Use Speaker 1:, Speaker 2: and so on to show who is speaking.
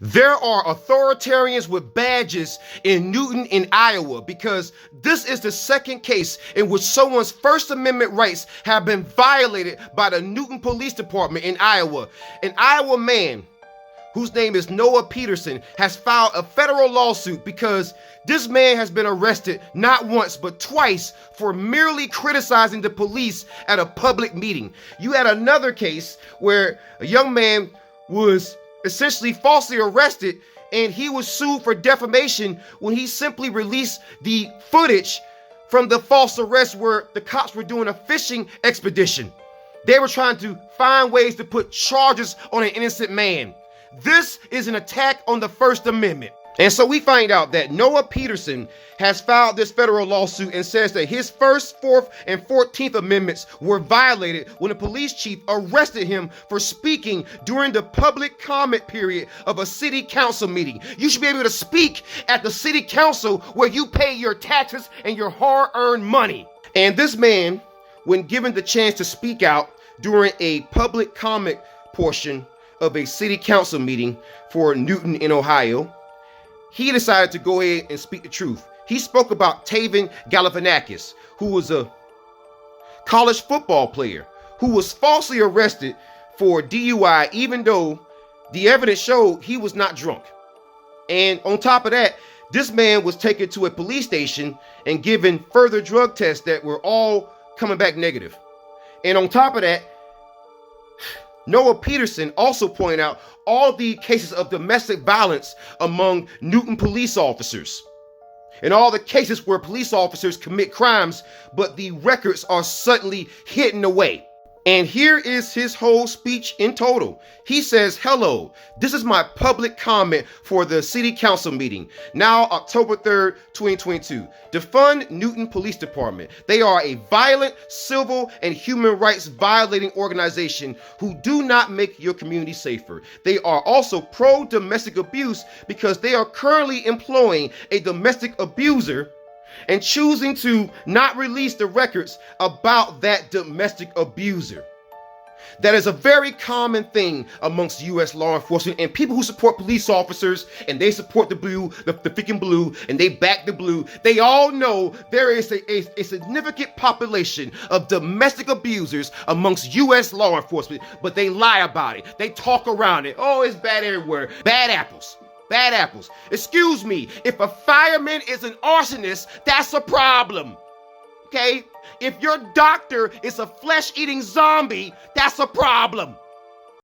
Speaker 1: There are authoritarians with badges in Newton in Iowa because this is the second case in which someone's First Amendment rights have been violated by the Newton Police Department in Iowa. An Iowa man whose name is Noah Peterson has filed a federal lawsuit because this man has been arrested not once but twice for merely criticizing the police at a public meeting. You had another case where a young man was essentially falsely arrested and he was sued for defamation when he simply released the footage from the false arrest where the cops were doing a fishing expedition. They were trying to find ways to put charges on an innocent man. This is an attack on the First Amendment. And so we find out that Noah Peterson has filed this federal lawsuit and says that his First, Fourth, and 14th Amendments were violated when a police chief arrested him for speaking during the public comment period of a city council meeting. You should be able to speak at the city council where you pay your taxes and your hard-earned money. And this man, when given the chance to speak out during a public comment portion of a city council meeting for Newton in Ohio, he decided to go ahead and speak the truth. He spoke about Taven Galifianakis, who was a college football player who was falsely arrested for DUI, even though the evidence showed he was not drunk. And on top of that, this man was taken to a police station and given further drug tests that were all coming back negative. And on top of that, Noah Peterson also pointed out all the cases of domestic violence among Newton police officers and all the cases where police officers commit crimes, but the records are suddenly hidden away. And here is his whole speech in total. He says, "Hello, this is my public comment for the city council meeting, now October 3rd, 2022. Defund Newton Police Department. They are a violent, civil, and human rights violating organization who do not make your community safer. They are also pro-domestic abuse because they are currently employing a domestic abuser and choosing to not release the records about that domestic abuser." That is a very common thing amongst U.S. law enforcement and people who support police officers, and they support the blue, the freaking blue, and they back the blue. They all know there is a significant population of domestic abusers amongst U.S. law enforcement, but they lie about it. They talk around it. Oh, it's bad everywhere. Bad apples. Bad apples. Excuse me, if a fireman is an arsonist, that's a problem. Okay? If your doctor is a flesh-eating zombie, that's a problem.